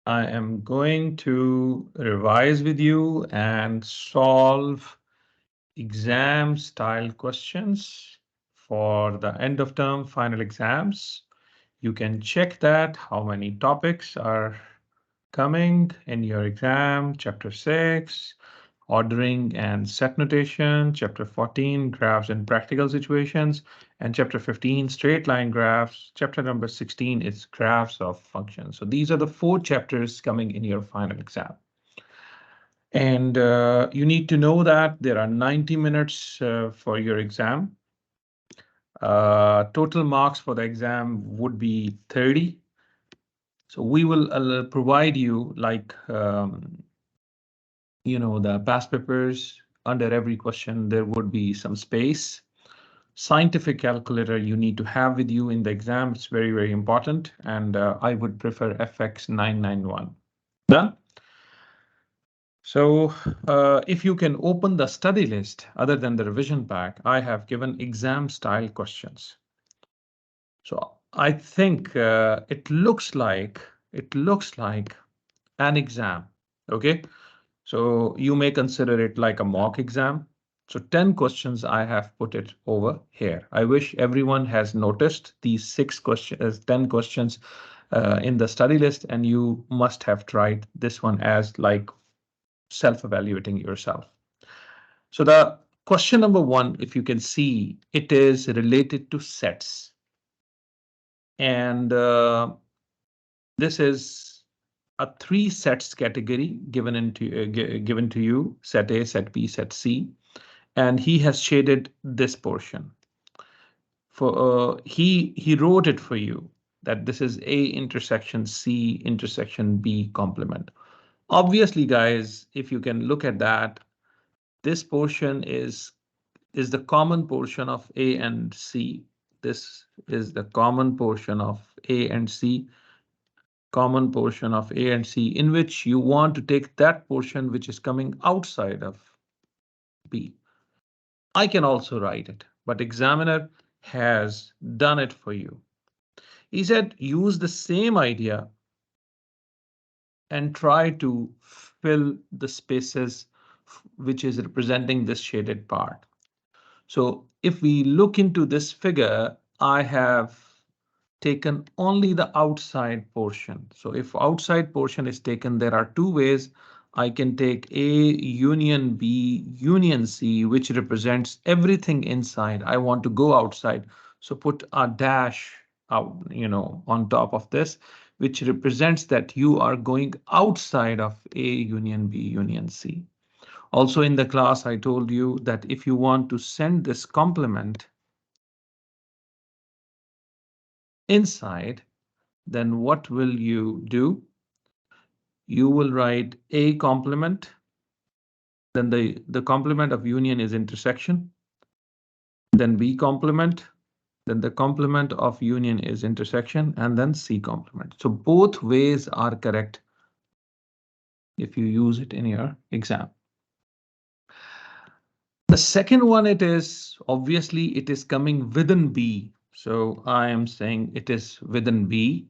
I am going to revise with you and solve exam style questions for the end of term final exams. You can check that how many topics are coming in your exam, chapter 6, ordering and set notation, chapter 14, graphs and practical situations, and chapter 15, straight line graphs. Chapter number 16 is graphs of functions. So these are the 4 chapters coming in your final exam. And you need to know that there are 90 minutes for your exam. Total marks for the exam would be 30. So we will provide you like the past papers. Under every question, there would be some space. Scientific calculator you need to have with you in the exam. It's very, very important. And I would prefer FX 991. Done? So if you can open the study list, other than the revision pack, I have given exam style questions. So I think it looks like an exam. Okay. So you may consider it like a mock exam. So 10 questions I have put it over here. I wish everyone has noticed these 10 questions in the study list, and you must have tried this one as like self-evaluating yourself. So the question number 1, if you can see, it is related to sets. And this is a 3 sets category given to you, set A, set B, set C, and he has shaded this portion. For he wrote it for you that this is A intersection C intersection B complement. Obviously, guys, if you can look at that, this portion is the common portion of A and C. This is the common portion of A and C. Common portion of A and C, in which you want to take that portion which is coming outside of B. I can also write it, but examiner has done it for you. He said use the same idea and try to fill the spaces which is representing this shaded part. So if we look into this figure, I have taken only the outside portion. So if outside portion is taken, there are 2 ways. I can take A union B union C, which represents everything inside. I want to go outside. So put a dash out, on top of this, which represents that you are going outside of A union B union C. Also in the class, I told you that if you want to send this complement inside, then what will you do? You will write A complement, then the complement of union is intersection, then B complement, then the complement of union is intersection, and then C complement. So both ways are correct if you use it in your exam. The second one, it is obviously it is coming within B. So I am saying it is within B.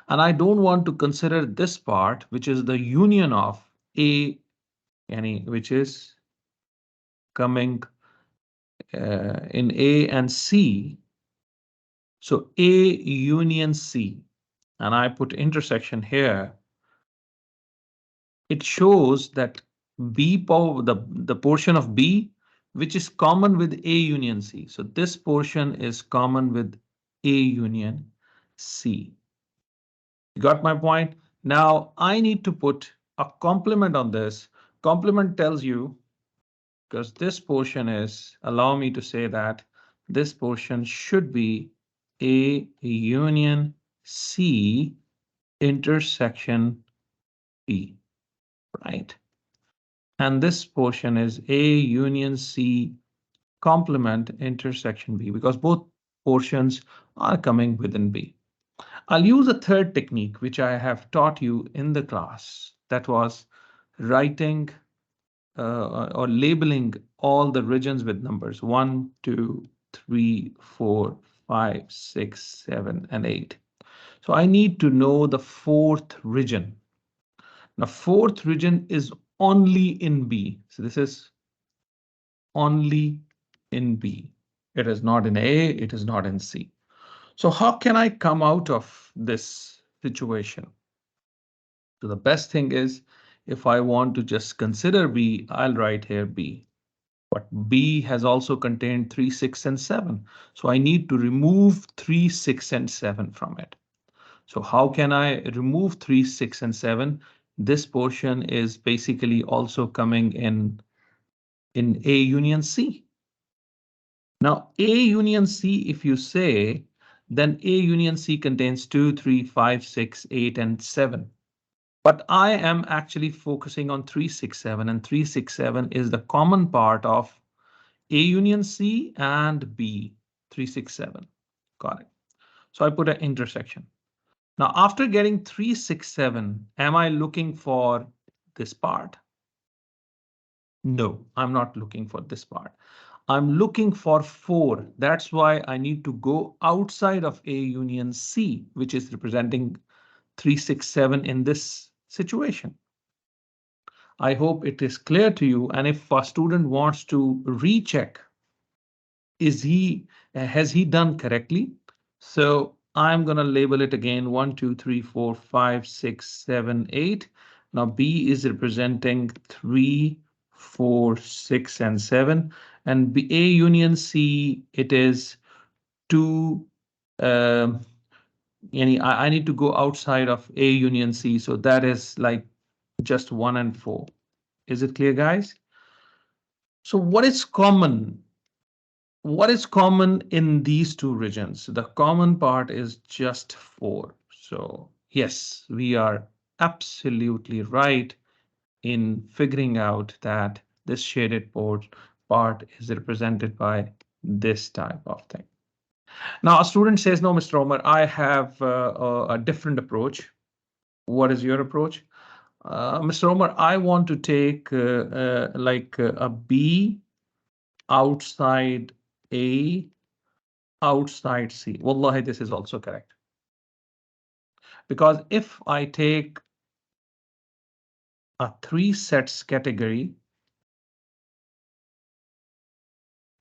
And I don't want to consider this part, which is the union of A, which is coming in A and C. So A union C, and I put intersection here. It shows that B power, the portion of B, which is common with A union C. So this portion is common with A union C. You got my point? Now I need to put a complement on this. Complement tells you, because this portion is, allow me to say that this portion should be A union C intersection B, right? And this portion is A union C complement intersection B, because both portions are coming within B. I'll use a third technique, which I have taught you in the class. That was writing or labeling all the regions with numbers 1, 2, 3, 4, 5, 6, 7, and 8. So I need to know the 4th region. Now, fourth region is only in B. So this is only in B. It is not in A, it is not in C. So how can I come out of this situation? So the best thing is, if I want to just consider B, I'll write here B. But B has also contained 3, 6, and 7. So I need to remove 3, 6, and 7 from it. So how can I remove 3, 6, and 7? This portion is basically also coming in A union C. Now, A union C, if you say, then A union C contains 2, 3, 5, 6, 8, and 7. But I am actually focusing on 3, 6, 7, and 3, 6, 7 is the common part of A union C and B, 3, 6, 7. Got it. So I put an intersection. Now, after getting 3, 6, 7, am I looking for this part? No, I'm not looking for this part. I'm looking for 4. That's why I need to go outside of A union C, which is representing 3, 6, 7 in this situation. I hope it is clear to you. And if a student wants to recheck, has he done correctly? So I'm going to label it again 1, 2, 3, 4, 5, 6, 7, 8. Now B is representing 3, 4, 6, and 7. And B, A union C, it is 2. I need to go outside of A union C. So that is like just 1 and 4. Is it clear, guys? So what is common? What is common in these two regions? The common part is just 4. So yes, we are absolutely right in figuring out that this shaded part is represented by this type of thing. Now, a student says, no, Mr. Omer, I have a different approach. What is your approach? Mr. Omer, I want to take a B outside A, outside C. Wallahi, this is also correct. Because if I take a 3 sets category,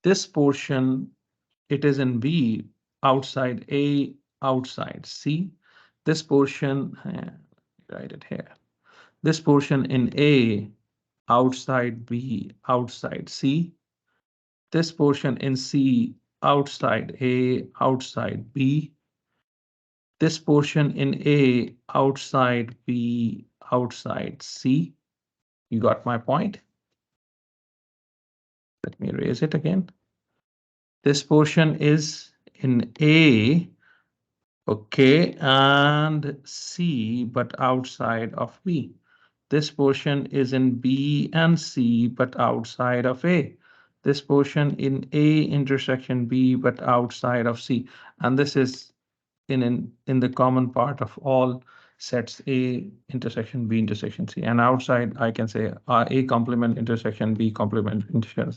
this portion, it is in B, outside A, outside C. This portion, write it here. This portion in A, outside B, outside C. This portion in C, outside A, outside B. This portion in A, outside B, outside C. You got my point? Let me erase it again. This portion is in A, okay, and C, but outside of B. This portion is in B and C, but outside of A. This portion in A intersection B, but outside of C. And this is in the common part of all sets A intersection B intersection C. And outside, I can say A complement intersection B complement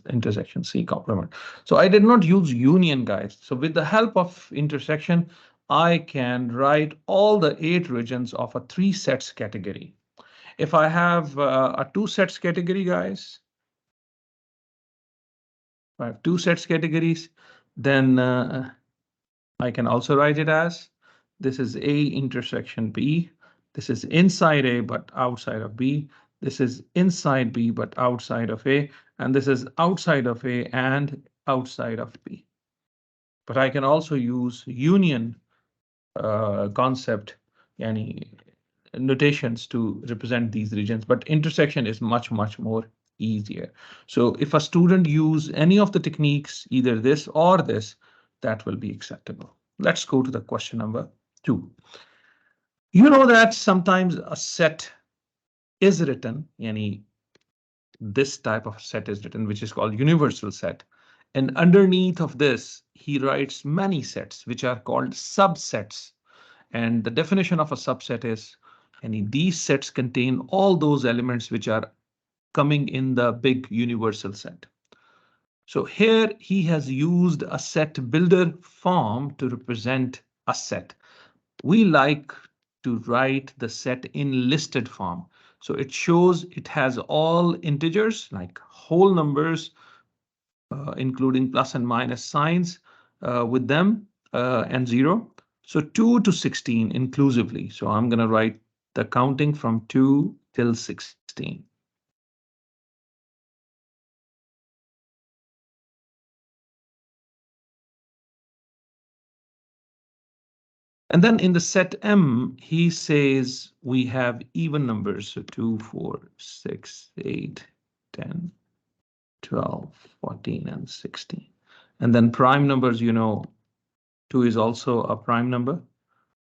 intersection C complement. So I did not use union, guys. So with the help of intersection, I can write all the 8 regions of a 3 sets category. If I have a 2 sets category, guys, if I have 2 sets categories, then I can also write it as this is A intersection B. This is inside A, but outside of B. This is inside B, but outside of A. And this is outside of A and outside of B. But I can also use union concept, any notations to represent these regions, but intersection is much, much more easier. So if a student use any of the techniques, either this or this, that will be acceptable. Let's go to the question number 2. You know that sometimes a set is written, this type of set is written, which is called universal set. And underneath of this, he writes many sets, which are called subsets. And the definition of a subset is these sets contain all those elements which are coming in the big universal set. So here he has used a set builder form to represent a set. We like to write the set in listed form. So it shows it has all integers like whole numbers, including plus and minus signs with them and 0. So 2 to 16 inclusively. So I'm going to write the counting from 2 till 16. And then in the set M, he says we have even numbers. So 2, 4, 6, 8, 10, 12, 14, and 16. And then prime numbers, you know, 2 is also a prime number.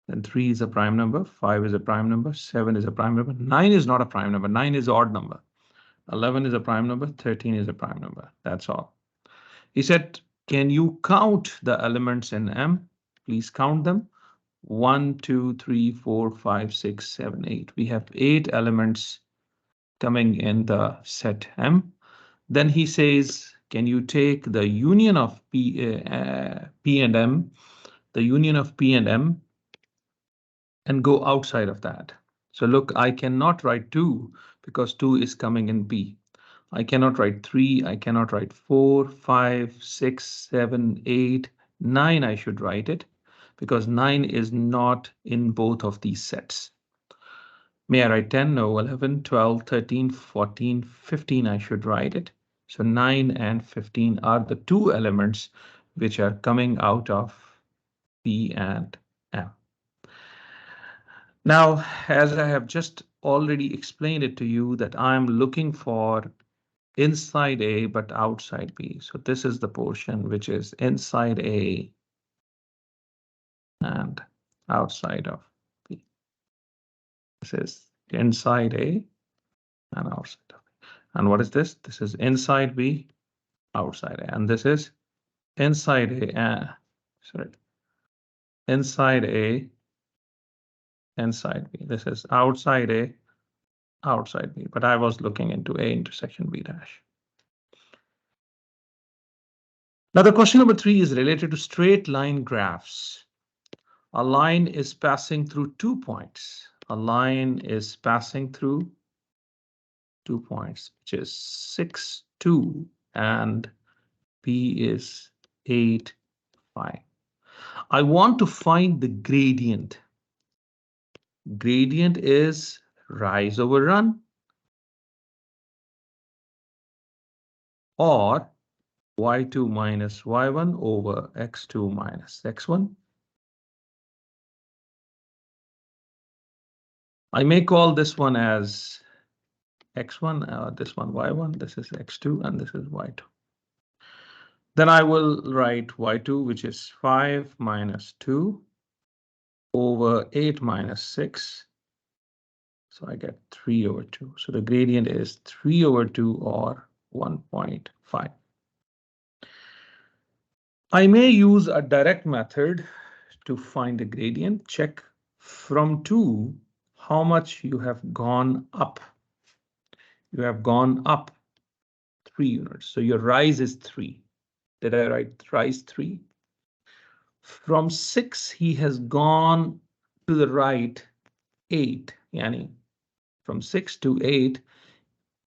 Then 3 is a prime number. 5 is a prime number. 7 is a prime number. 9 is not a prime number. 9 is odd number. 11 is a prime number. 13 is a prime number. That's all. He said, can you count the elements in M? Please count them. 1, 2, 3, 4, 5, 6, 7, 8. We have 8 elements coming in the set M. Then he says, can you take the union of P and M, the union of P and M, and go outside of that? So look, I cannot write 2 because 2 is coming in P. I cannot write 3, I cannot write 4, 5, 6, 7, 8, 9 I should write it because 9 is not in both of these sets. May I write 10? No. 11, 12, 13, 14, 15 I should write it. So 9 and 15 are the 2 elements which are coming out of P and M. Now, as I have just already explained it to you that I'm looking for inside A but outside B. So this is the portion which is inside A and outside of B. This is inside A and outside of B. And what is this? This is inside B, outside A. And this is inside A, inside A, inside B. This is outside A, outside B. But I was looking into A intersection B dash. Now the question number 3 is related to straight line graphs. A line is passing through 2 points. A line is passing through 2 points, which is 6, 2, and P is 8, 5. I want to find the gradient. Gradient is rise over run or y2 minus y1 over x2 minus x1. I may call this one as x1, this one y1, this is x2, and this is y2. Then I will write y2, which is 5 minus 2 over 8 minus 6. So I get 3 over 2. So the gradient is 3 over 2 or 1.5. I may use a direct method to find the gradient. Check from 2 how much you have gone up. You have gone up 3 units. So your rise is 3. Did I write rise 3? From 6, he has gone to the right 8. Yani from 6 to 8,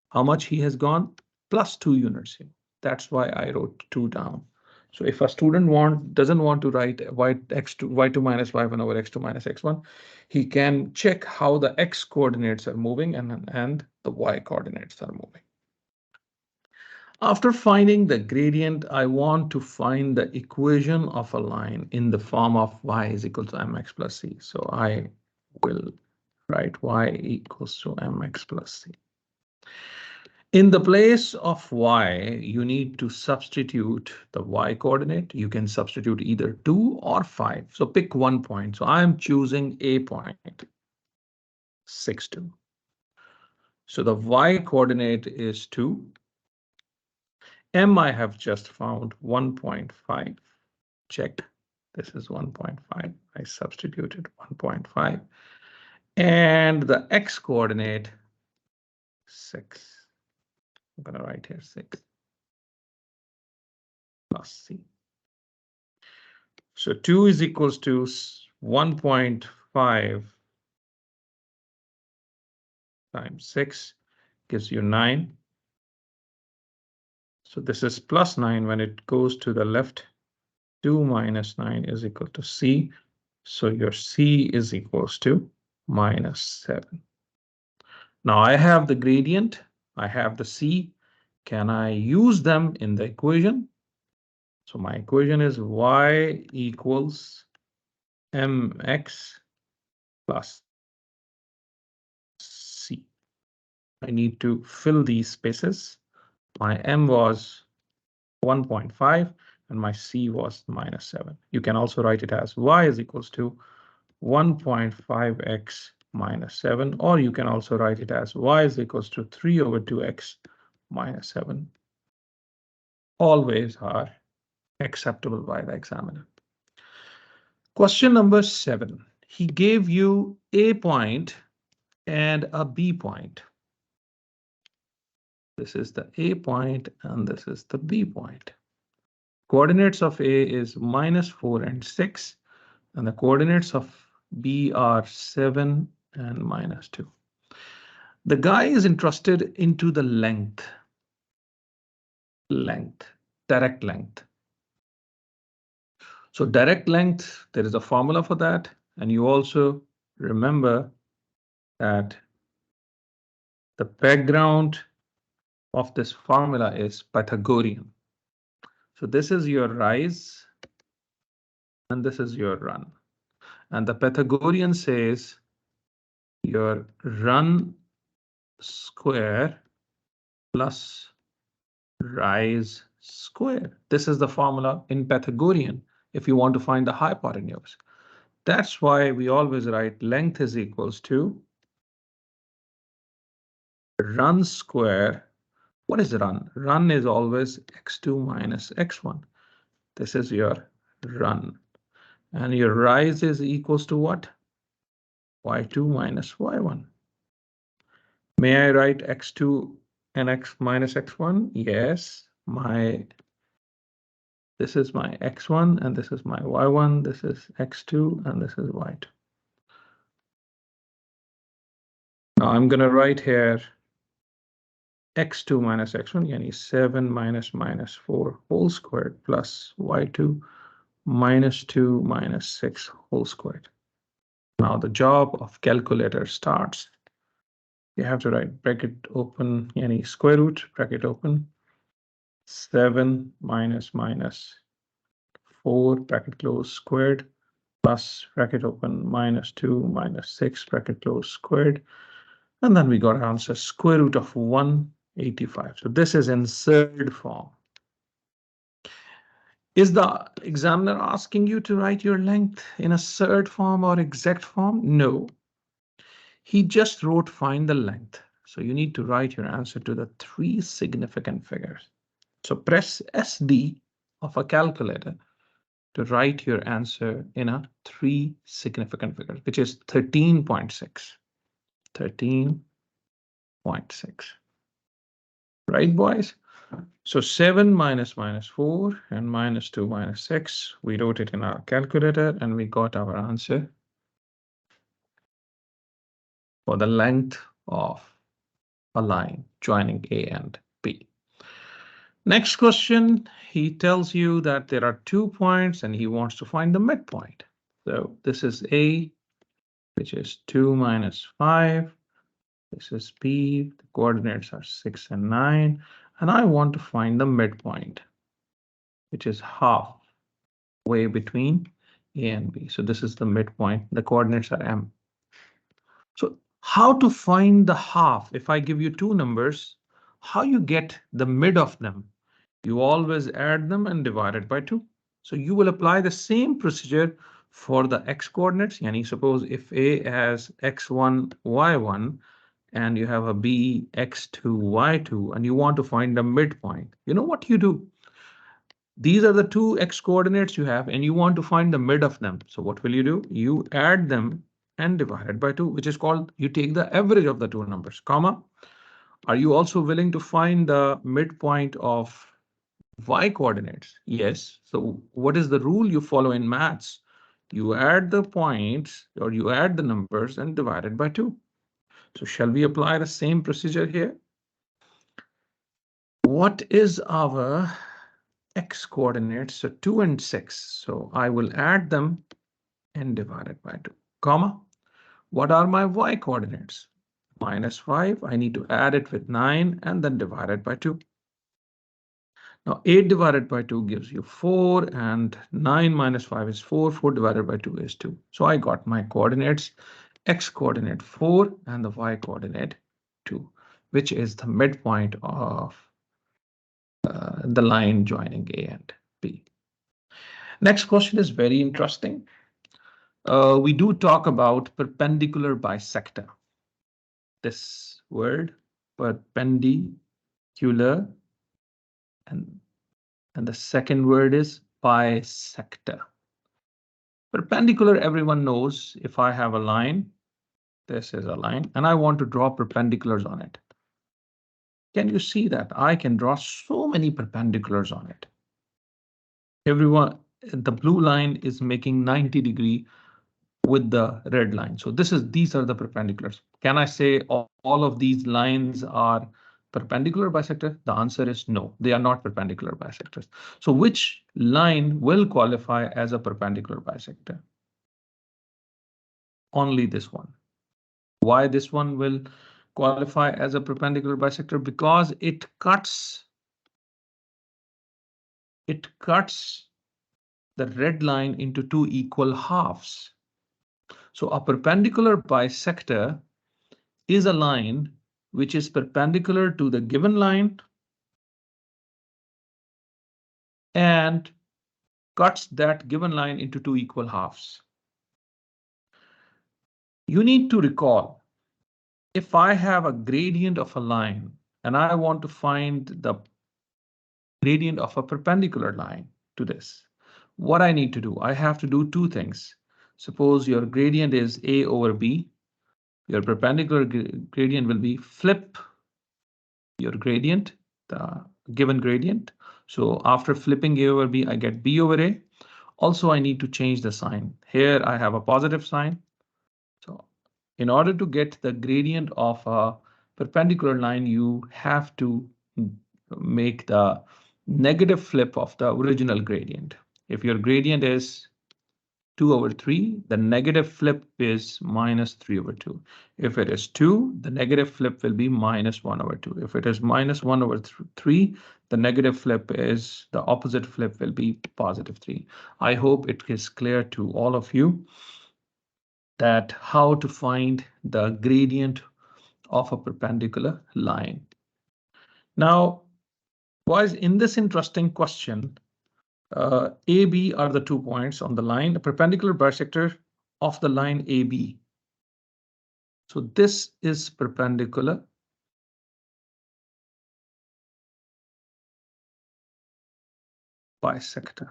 how much he has gone? Plus 2 units here. That's why I wrote 2 down. So if a student doesn't want to write y2 minus y1 over x2 minus x1, he can check how the x coordinates are moving and the y coordinates are moving. After finding the gradient, I want to find the equation of a line in the form of y is equal to mx plus c. So I will write y equals to mx plus c. In the place of y, you need to substitute the y coordinate. You can substitute either 2 or 5. So pick one point. So I'm choosing a point, 6, 2. So the y coordinate is 2. M I have just found 1.5. Check. This is 1.5. I substituted 1.5. And the x coordinate, 6. I'm going to write here 6 plus c. So 2 is equals to 1.5 times 6 gives you 9. So this is plus 9 when it goes to the left. 2 minus 9 is equal to C. So your C is equals to minus 7. Now I have the gradient, I have the C. Can I use them in the equation? So my equation is y equals mx plus C. I need to fill these spaces. My m was 1.5 and my C was minus 7. You can also write it as y is equals to 1.5x minus 7, or you can also write it as y is equals to 3 over 2x minus 7. Always are acceptable by the examiner. Question number 7. He gave you a point and a B point. This is the A point and this is the B point. Coordinates of A is minus 4 and 6, and the coordinates of B are 7 and minus 2. The guy is interested into the length, direct length. So direct length, there is a formula for that. And you also remember that the background of this formula is Pythagorean. So this is your rise and this is your run. And the Pythagorean says your run square plus rise square. This is the formula in Pythagorean if you want to find the hypotenuse. That's why we always write length is equals to run square. What is run? Run is always x2 minus x1. This is your run. And your rise is equals to what? y2 minus y1. May I write x2 and x minus x1? Yes. This is my x1 and this is my y1. This is x2 and this is y2. Now I'm going to write here x2 minus x1, yani 7 minus 4 whole squared plus y2 minus 2 minus 6 whole squared. Now the job of calculator starts. You have to write bracket open, yani square root, bracket open, 7 minus 4, bracket close, squared, plus bracket open, minus 2 minus 6, bracket close, squared. And then we got our answer square root of 185. So this is in surd form. Is the examiner asking you to write your length in a surd form or exact form? No. He just wrote find the length. So you need to write your answer to the 3 significant figures. So press SD of a calculator to write your answer in a 3 significant figures, which is 13.6. 13.6. Right, boys? So 7 minus 4 and minus 2 minus 6. We wrote it in our calculator and we got our answer for the length of a line joining A and B. Next question, he tells you that there are 2 points and he wants to find the midpoint. So this is A, which is 2 minus 5. This is B, the coordinates are 6 and 9. And I want to find the midpoint, which is halfway between A and B. So this is the midpoint. The coordinates are M. So how to find the half? If I give you 2 numbers, how you get the mid of them? You always add them and divide it by 2. So you will apply the same procedure for the x coordinates. Yani suppose if A has x1, y1, and you have a B x2, y2, and you want to find the midpoint, you know what you do? These are the 2 x coordinates you have, and you want to find the mid of them. So what will you do? You add them and divide it by 2, which is called, you take the average of the 2 numbers, comma. Are you also willing to find the midpoint of y coordinates? Yes. So what is the rule you follow in maths? You add the points or you add the numbers and divide it by 2. So shall we apply the same procedure here? What is our x coordinates? So 2 and 6. So I will add them and divide it by 2, comma. What are my y coordinates? -5. I need to add it with 9 and then divide it by 2. Now 8 divided by 2 gives you 4, and 9 minus 5 is 4. 4 divided by 2 is 2. So I got my coordinates, x coordinate 4 and the y coordinate 2, which is the midpoint of the line joining A and B. Next question is very interesting. We do talk about perpendicular bisector. This word, perpendicular, and the second word is bisector. Perpendicular, everyone knows, if I have a line, this is a line, and I want to draw perpendiculars on it. Can you see that? I can draw so many perpendiculars on it. Everyone, the blue line is making 90-degree with the red line. So these are the perpendiculars. Can I say all of these lines are perpendicular bisector? The answer is no, they are not perpendicular bisectors. So which line will qualify as a perpendicular bisector? Only this one. Why this one will qualify as a perpendicular bisector? Because it cuts the red line into two equal halves. So a perpendicular bisector is a line which is perpendicular to the given line and cuts that given line into two equal halves. You need to recall, if I have a gradient of a line and I want to find the gradient of a perpendicular line to this, what I need to do, I have to do two things. Suppose your gradient is A over B. Your perpendicular gradient will be flip your gradient, the given gradient. So after flipping A over B, I get B over A. Also, I need to change the sign. Here I have a positive sign. So in order to get the gradient of a perpendicular line, you have to make the negative flip of the original gradient. If your gradient is 2 over 3, the negative flip is -3 over 2. If it is 2, the negative flip will be -1 over 2. If it is -1 over 3, the negative flip is, the opposite flip will be +3. I hope it is clear to all of you that how to find the gradient of a perpendicular line. Now, boys, in this interesting question, AB are the 2 points on the line, a perpendicular bisector of the line AB. So this is perpendicular bisector.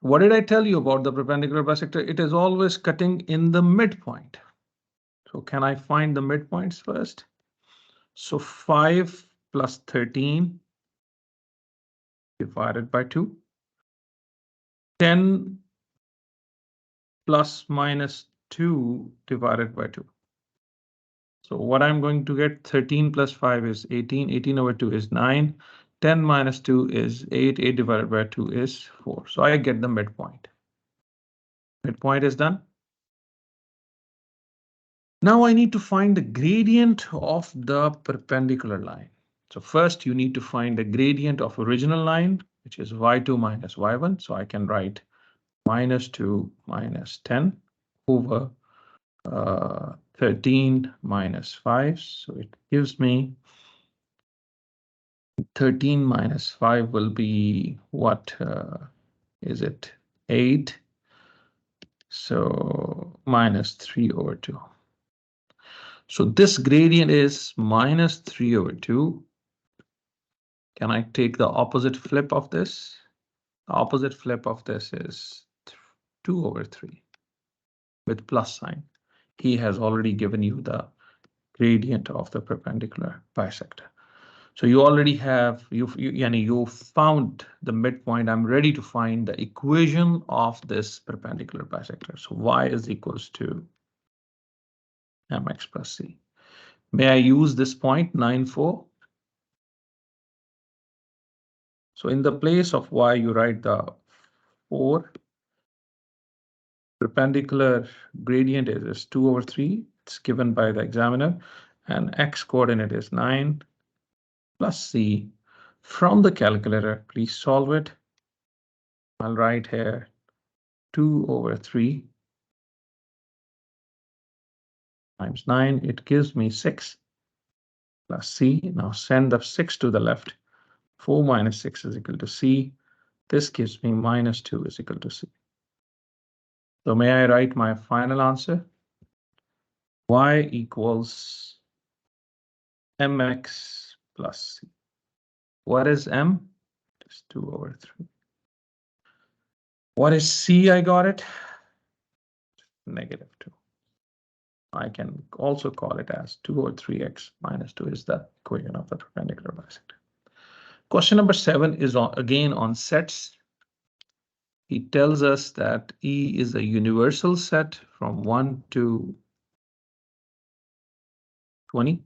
What did I tell you about the perpendicular bisector? It is always cutting in the midpoint. So can I find the midpoints first? So 5 plus 13 divided by 2. 10 plus minus 2 divided by 2. So what I'm going to get, 13 plus 5 is 18. 18 over 2 is 9. 10 minus 2 is 8. 8 divided by 2 is 4. So I get the midpoint. Midpoint is done. Now I need to find the gradient of the perpendicular line. So first you need to find the gradient of original line, which is y2 minus y1. So I can write -2 minus 10 over 13 minus 5. So it gives me 13 minus 5 will be what is it? 8. So -3 over 2. So this gradient is -3 over 2. Can I take the opposite flip of this? The opposite flip of this is 2 over 3 with plus sign. He has already given you the gradient of the perpendicular bisector. So you already have, you found the midpoint. I'm ready to find the equation of this perpendicular bisector. So y is equals to mx plus c. May I use this 0.94? So in the place of y, you write the 4. Perpendicular gradient is 2 over 3. It's given by the examiner. And x coordinate is 9 plus c. From the calculator, please solve it. I'll write here 2 over 3 times 9. It gives me 6 plus c. Now send the 6 to the left. 4 minus 6 is equal to c. This gives me minus 2 is equal to c. So may I write my final answer? Y equals mx plus c. What is m? It's 2 over 3. What is c? I got it. Negative 2. I can also call it as 2 over 3x minus 2 is the equation of the perpendicular bisector. Question number 7 is again on sets. He tells us that E is a universal set from 1 to 20.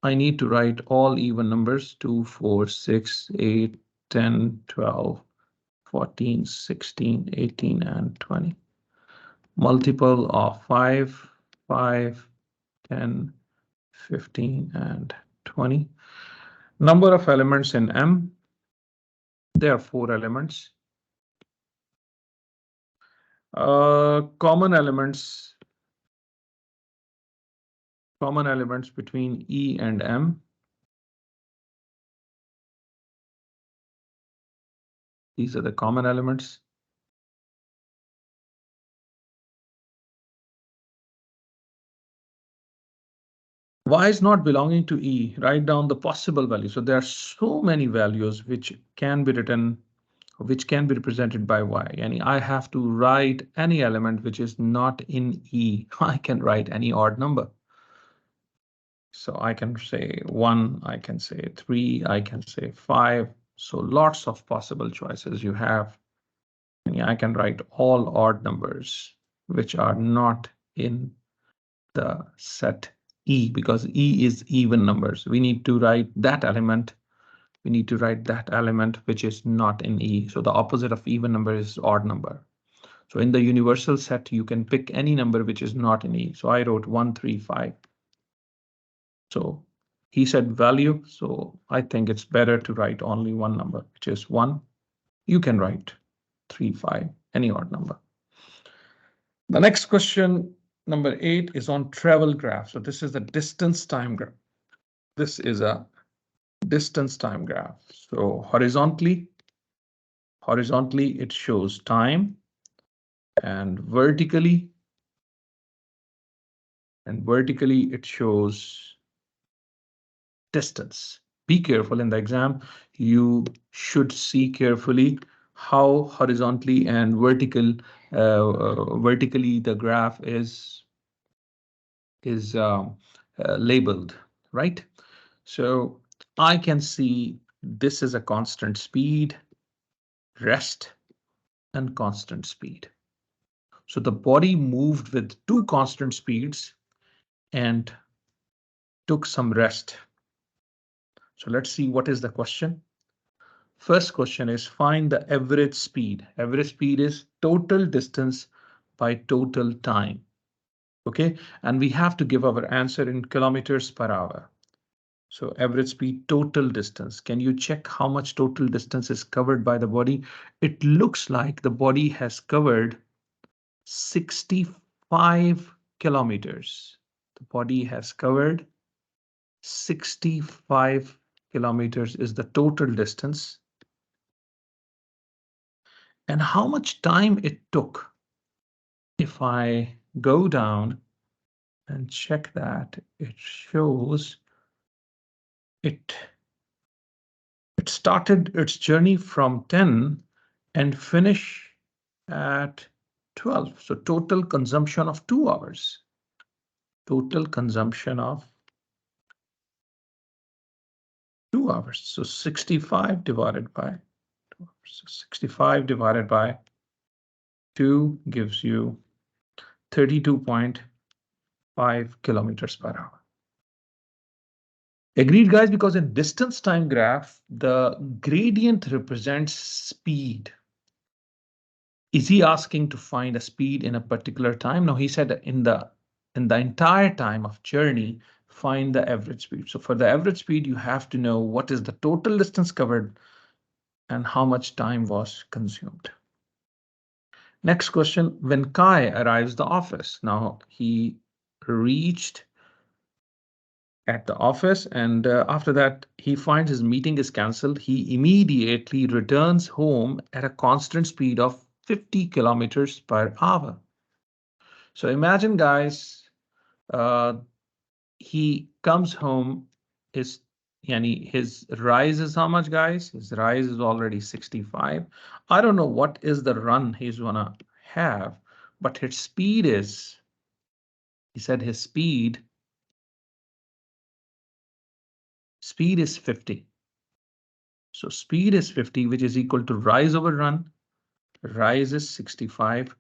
I need to write all even numbers 2, 4, 6, 8, 10, 12, 14, 16, 18, and 20. Multiple of 5, 5, 10, 15, and 20. Number of elements in M. There are 4 elements. Common elements between E and M. These are the common elements. Y is not belonging to E. Write down the possible value. So there are so many values which can be written, which can be represented by Y. And I have to write any element which is not in E. I can write any odd number. So I can say 1, I can say 3, I can say 5. So lots of possible choices you have. And I can write all odd numbers which are not in the set E, because E is even numbers. We need to write that element. We need to write that element which is not in E. So the opposite of even number is odd number. So in the universal set, you can pick any number which is not in E. So I wrote 1, 3, 5. So he said value. So I think it's better to write only one number, which is 1. You can write 3, 5, any odd number. The next question, number 8, is on travel graph. So this is the distance time graph. This is a distance time graph. So horizontally it shows time, and vertically it shows distance. Be careful in the exam. You should see carefully how horizontally and vertically the graph is labeled, right? So I can see this is a constant speed, rest, and constant speed. So the body moved with 2 constant speeds and took some rest. So let's see what is the question. First question is find the average speed. Average speed is total distance by total time. Okay, and we have to give our answer in kilometers per hour. So average speed, total distance. Can you check how much total distance is covered by the body? It looks like the body has covered 65 kilometers. The body has covered 65 kilometers is the total distance. And how much time it took? If I go down and check that, it shows it started its journey from 10 and finish at 12. So total consumption of 2 hours. Total consumption of 2 hours. So 65 divided by 2 hours. So 65 divided by 2 gives you 32.5 5 kilometers per hour. Agreed, guys, because in distance time graph, the gradient represents speed. Is he asking to find a speed in a particular time? No, he said in the entire time of journey, find the average speed. So for the average speed, you have to know what is the total distance covered and how much time was consumed. Next question, when Kai arrives the office, now he reached at the office and after that he finds his meeting is cancelled. He immediately returns home at a constant speed of 50 kilometers per hour. So imagine, guys, uh, he comes home, his his rise is how much, guys? His rise is already 65. I don't know what is the run he's gonna have, but his speed is, he said his speed is 50. So speed is 50, which is equal to rise over run. Rise is 65.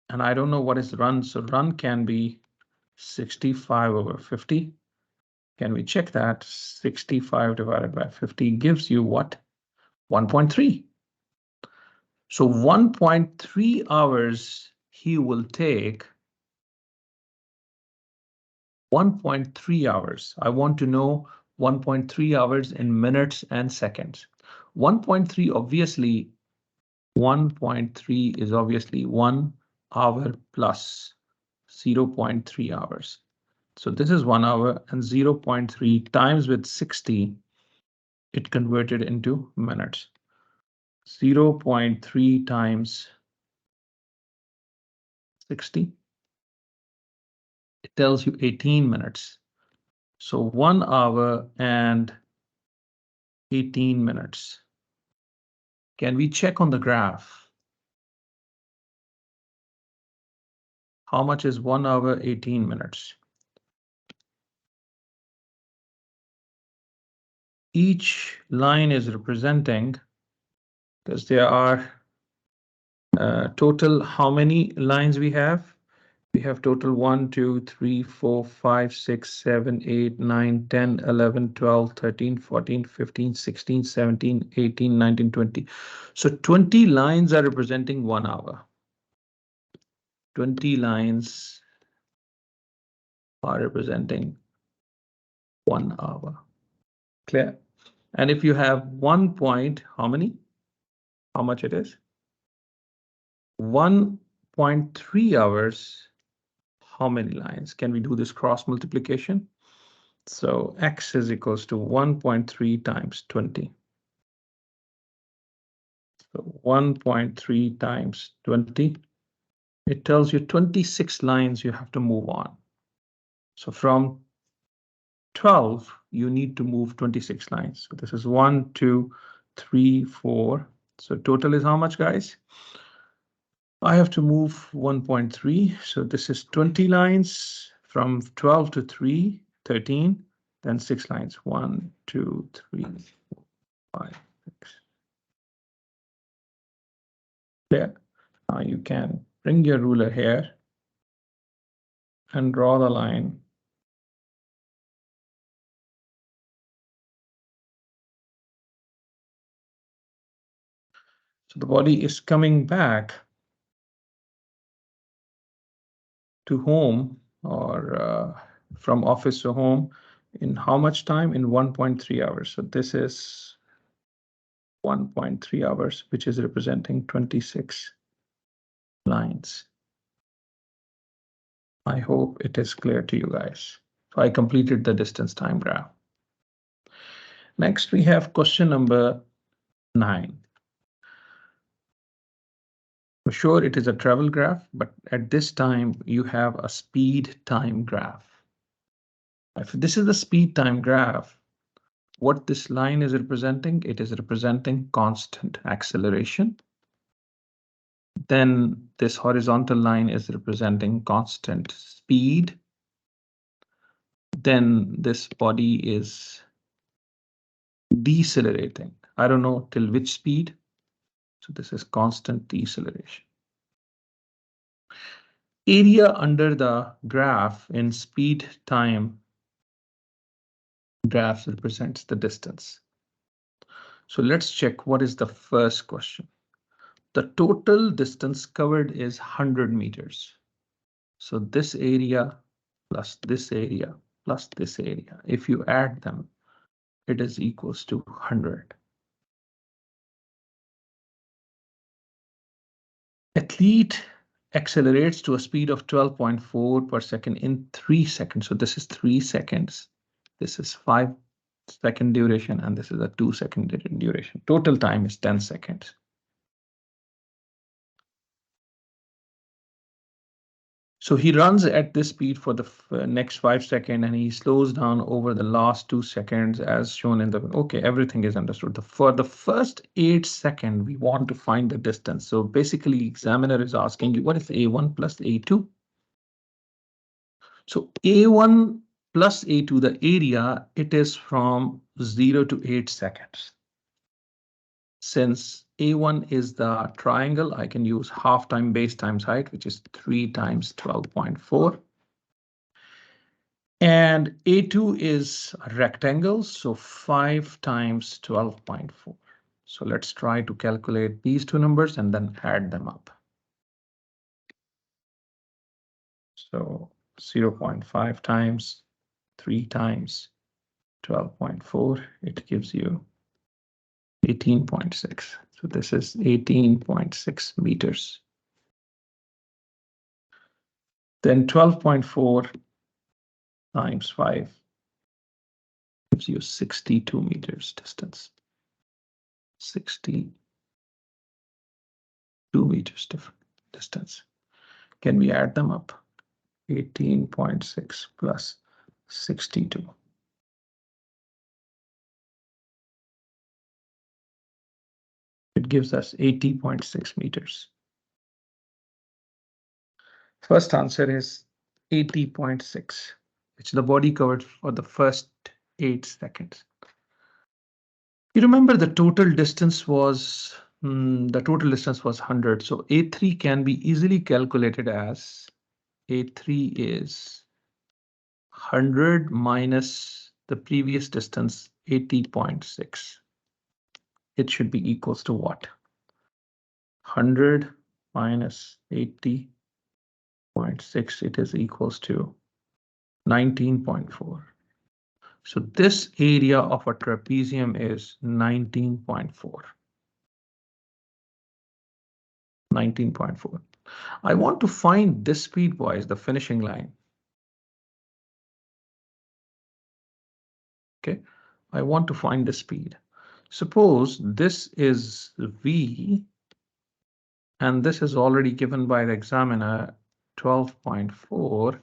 And I don't know what is run. So run can be 65 over 50. Can we check that? 65 divided by 50 gives you what? 1.3. So 1.3 hours he will take. 1.3 hours. I want to know 1.3 hours in minutes and seconds. 1.3 obviously, 1.3 is obviously 1 hour plus 0.3 hours. So this is 1 hour and 0.3 times with 60, it converted into minutes. 0.3 times 60, it tells you 18 minutes. So 1 hour and 18 minutes. Can we check on the graph? How much is 1 hour, 18 minutes? Each line is representing, because there are total, how many lines we have? We have total 1, 2, 3, 4, 5, 6, 7, 8, 9, 10, 11, 12, 13, 14, 15, 16, 17, 18, 19, 20. So 20 lines are representing 1 hour. 20 lines are representing 1 hour. Clear? And if you have 1 point, how many? How much it is? 1.3 hours. How many lines? Can we do this cross multiplication? So x is equals to 1.3 times 20. So 1.3 times 20. It tells you 26 lines you have to move on. So from 12, you need to move 26 lines. So this is 1, 2, 3, 4. So total is how much, guys? I have to move 1.3. So this is 20 lines from 12 to 3, 13, then 6 lines. 1, 2, 3, 4, 5, 6. There. Now you can bring your ruler here and draw the line. So the body is coming back to home, or from office to home, in how much time? In 1.3 hours. So this is 1.3 hours, which is representing 26 lines. I hope it is clear to you guys. So I completed the distance time graph. Next, we have question number 9. For sure, it is a travel graph, but at this time, you have a speed time graph. If this is the speed time graph, what this line is representing, it is representing constant acceleration. Then this horizontal line is representing constant speed. Then this body is decelerating. I don't know till which speed. So this is constant deceleration. area under the graph in speed time graphs represents the distance. So let's check what is the first question. The total distance covered is 100 meters. So this area plus this area plus this area, if you add them, it is equals to 100. Athlete accelerates to a speed of 12.4 per second in 3 seconds. So this is 3 seconds. This is 5-second duration, and this is a 2-second duration. Total time is 10 seconds. So he runs at this speed for the next 5 seconds, and he slows down over the last 2 seconds as shown in the, okay, everything is understood. For the first 8 seconds, we want to find the distance. So basically, examiner is asking you, what is A1 plus A2? So A1 plus A2, the area, it is from 0 to 8 seconds. Since A1 is the triangle, I can use half time base times height, which is 3 times 12.4. And A2 is a rectangle, so 5 times 12.4. So let's try to calculate these two numbers and then add them up. So 0.5 times 3 times 12.4, it gives you 18.6. So this is 18.6 meters. Then 12.4 times 5 gives you 62 meters distance. 62 meters distance. Can we add them up? 18.6 plus 62. It gives us 80.6 meters. First answer is 80.6, which the body covered for the first 8 seconds. You remember the total distance was 100. So A3 can be easily calculated as A3 is 100 minus the previous distance 80.6. It should be equals to what? 100 minus 80.6, it is equals to 19.4. So this area of a trapezium is 19.4. 19.4. I want to find this speed, boys, the finishing line. Okay, I want to find the speed. Suppose this is V, and this is already given by the examiner, 12.4.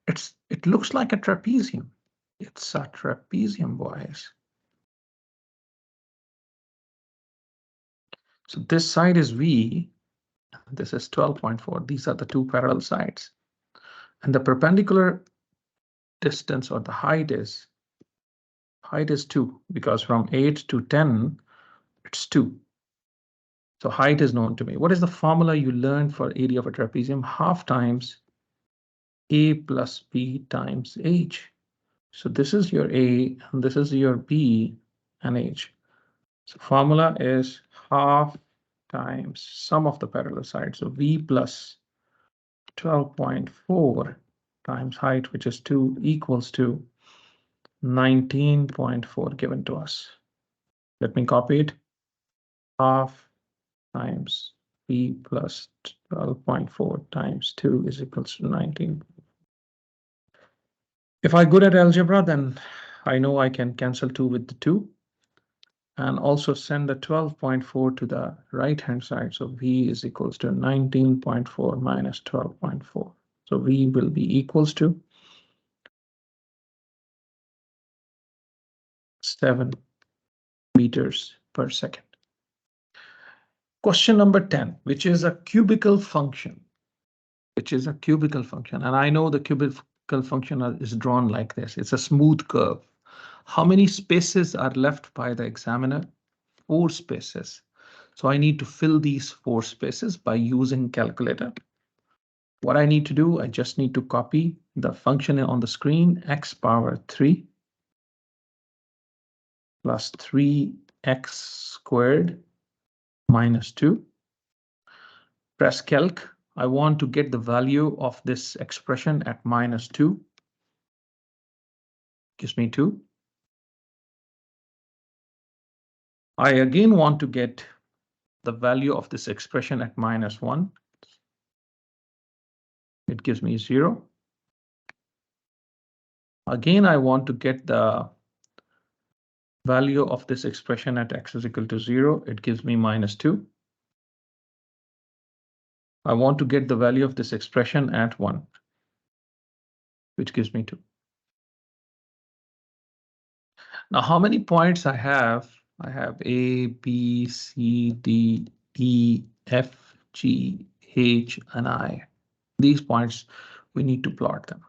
It looks like a trapezium. It's a trapezium, boys. So this side is V, this is 12.4. These are the two parallel sides. And the perpendicular distance or the height is 2, because from 8 to 10, it's 2. So height is known to me. What is the formula you learned for area of a trapezium? Half times A plus B times H. So this is your A, and this is your B and H. So formula is half times sum of the parallel sides. So V plus 12.4 times height, which is 2, equals to 19.4 given to us. Let me copy it. Half times B plus 12.4 times 2 is equals to 19. If I'm good at algebra, then I know I can cancel 2 with the 2. And also send the 12.4 to the right-hand side. So V is equals to 19.4 minus 12.4. So V will be equals to 7 meters per second. Question number 10, which is a cubical function. And I know the cubical function is drawn like this. It's a smooth curve. How many spaces are left by the examiner? 4 spaces. So I need to fill these 4 spaces by using calculator. What I need to do, I just need to copy the function on the screen, x power 3 plus 3x squared minus 2. Press calc. I want to get the value of this expression at minus 2. Gives me 2. I again want to get the value of this expression at minus 1. It gives me 0. Again, I want to get the value of this expression at x is equal to 0. It gives me minus 2. I want to get the value of this expression at 1, which gives me 2. Now, how many points I have? I have A, B, C, D, E, F, G, H, and I. These points, we need to plot them.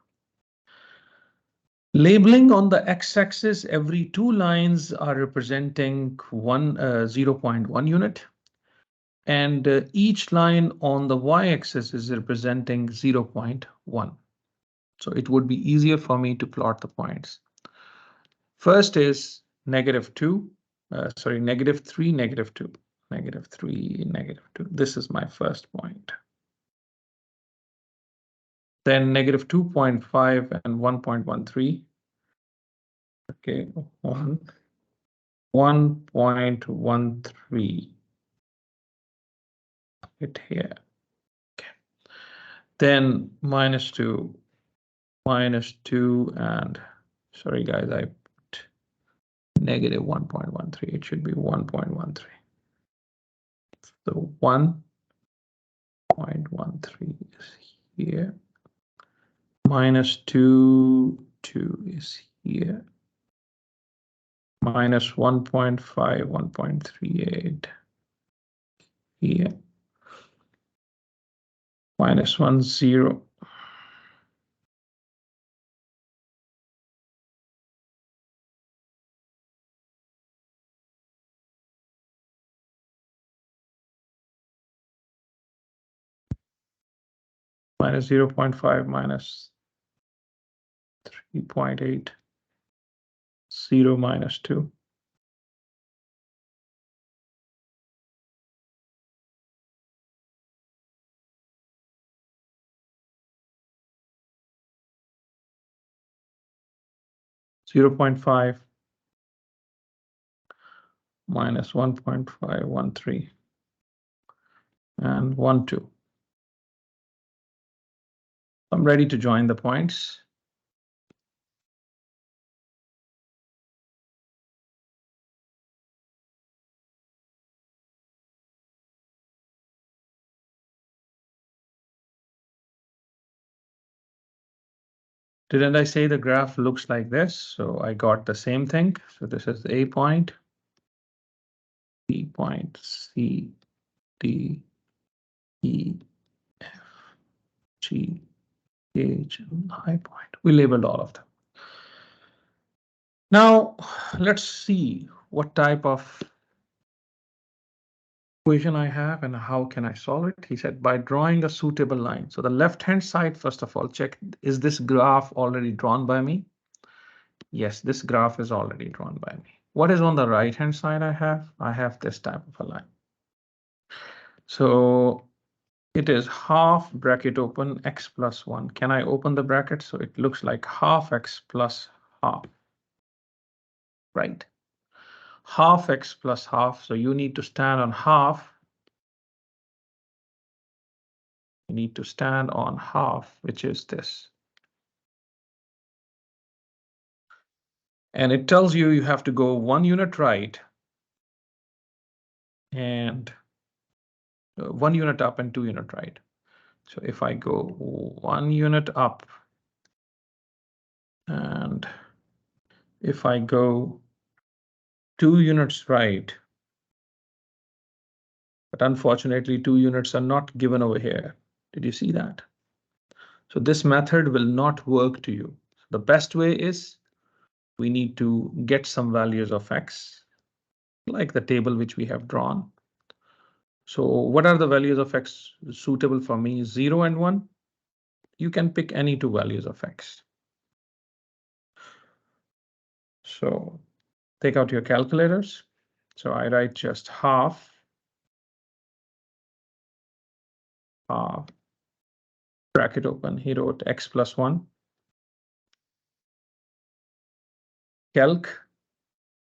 Labeling on the x-axis, every 2 lines are representing 0.1 unit. And each line on the y-axis is representing 0.1. So it would be easier for me to plot the points. First is -2, -3, -2, -3, -2. This is my first point. Then -2.5 and 1.13. Okay, 1.13. It here. Okay. Then -2, -2, and sorry guys, I put -1.13. It should be 1.13. So 1.13 is here. -2 is here. -1.5, 1.38 here. -1, 0. -0.5, -3.8, 0, -2. -0.5, -1.513, and 1, 2. I'm ready to join the points. Didn't I say the graph looks like this? So I got the same thing. So this is A point, B point, C, D, E, F, G, H, and I point. We labeled all of them. Now, let's see what type of equation I have and how can I solve it. He said by drawing a suitable line. So the left-hand side, first of all, check, is this graph already drawn by me? Yes, this graph is already drawn by me. What is on the right-hand side I have? I have this type of a line. So it is half bracket open x plus 1. Can I open the bracket? So it looks like half x plus half, right? Half x plus half. So you need to stand on half. You need to stand on half, which is this. And it tells you you have to go 1 unit right and 1 unit up and 2 unit right. So if I go 1 unit up and if I go 2 units right, but unfortunately 2 units are not given over here. Did you see that? So this method will not work to you. The best way is we need to get some values of x, like the table which we have drawn. So what are the values of x suitable for me? 0 and 1. you can pick any two values of x. So take out your calculators. So I write just half, bracket open, he wrote x plus 1. Calc,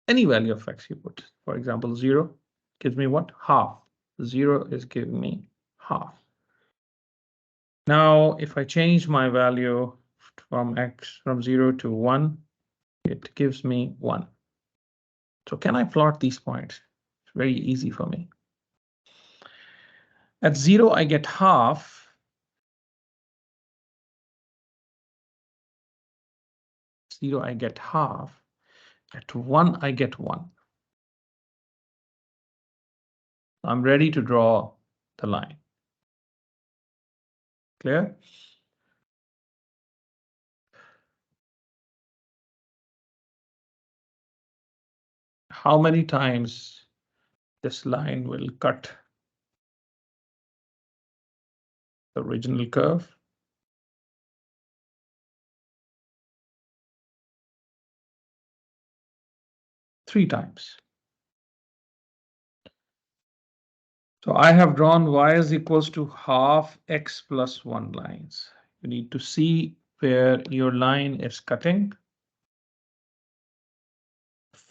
any value of x you put. For example, 0 gives me what? Half. 0 is giving me half. Now, if I change my value from x from 0 to 1, it gives me 1. So can I plot these points? It's very easy for me. At 0, I get half. 0, I get half. At 1, I get 1. I'm ready to draw the line. Clear? How many times this line will cut the original curve? Three times. So I have drawn y is equals to half x plus 1 lines. You need to see where your line is cutting.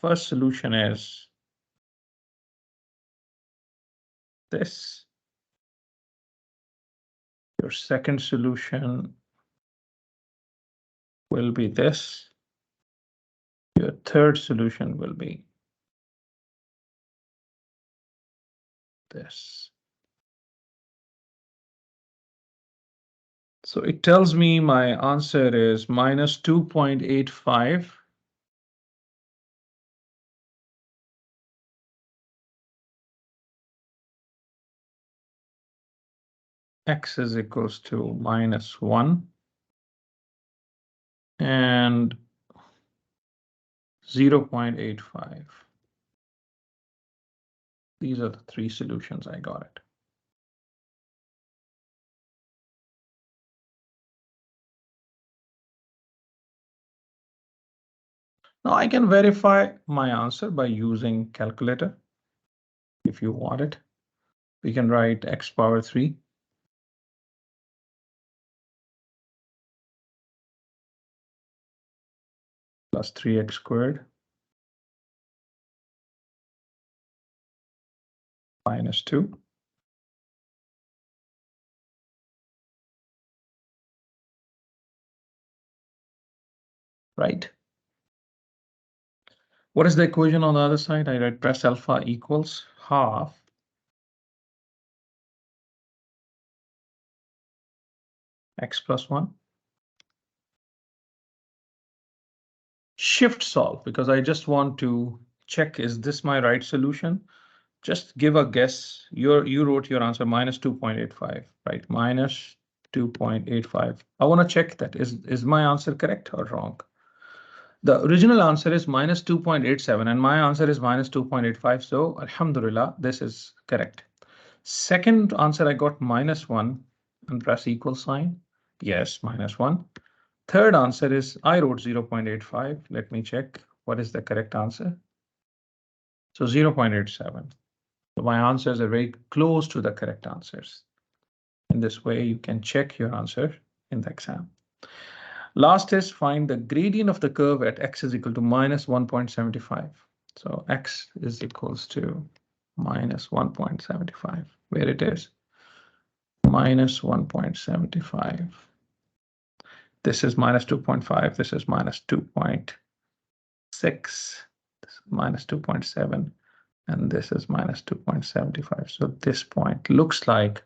First solution is this. Your second solution will be this. Your third solution will be this. So it tells me my answer is minus 2.85. X is equals to minus 1 and 0.85. These are the three solutions. I got it. Now I can verify my answer by using calculator. If you want it, we can write x power 3 plus 3x squared minus 2. Right? What is the equation on the other side? I write press alpha equals half x plus 1. Shift solve, because I just want to check, is this my right solution? Just give a guess. You wrote your answer minus 2.85, right? Minus 2.85. I want to check that. Is my answer correct or wrong? The original answer is minus 2.87 and my answer is minus 2.85. So alhamdulillah, this is correct. Second answer, I got minus 1 and press equal sign. Yes, minus 1. Third answer is I wrote 0.85. Let me check what is the correct answer. So 0.87. So my answers are very close to the correct answers. In this way, you can check your answer in the exam. Last is find the gradient of the curve at x is equal to minus 1.75. So x is equals to minus 1.75, where it is minus 1.75. This is minus 2.5. This is minus 2.6. This is minus 2.7. And this is minus 2.75. So this point looks like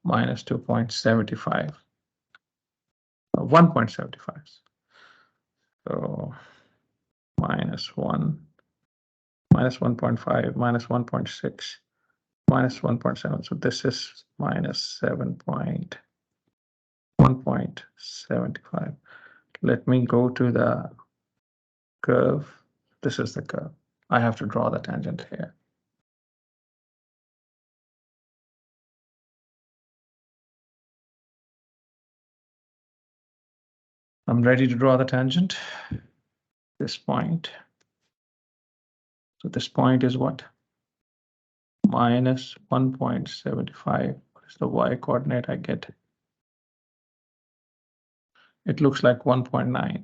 minus 2.75, 1.75. So minus 1, minus 1.5, minus 1.6, minus 1.7. So this is minus 1.75. Let me go to the curve. This is the curve. I have to draw the tangent here. I'm ready to draw the tangent. This point. So this point is what? Minus 1.75. What is the y coordinate I get? It looks like 1.9.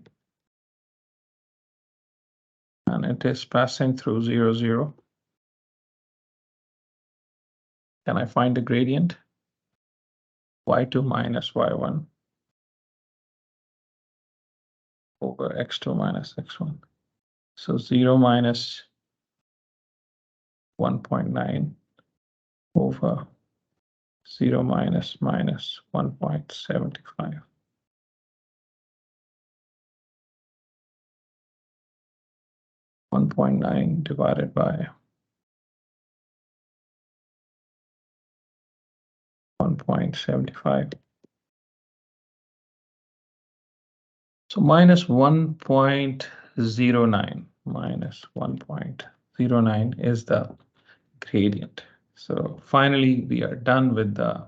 And it is passing through 0, 0. Can I find the gradient? Y2 minus y1 over x2 minus x1. So 0 minus 1.9 over 0 minus 1.75. 1.9 divided by 1.75. So minus 1.09. Minus 1.09 is the gradient. So finally, we are done with the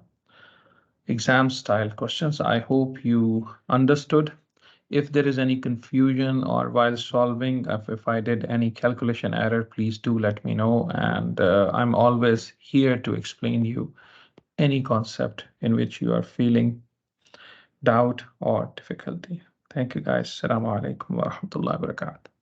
exam style questions. I hope you understood. If there is any confusion or while solving, if I did any calculation error, please do let me know. And I'm always here to explain you any concept in which you are feeling doubt or difficulty. Thank you guys. Assalamu alaikum wa rahmatullahi wa barakatuh.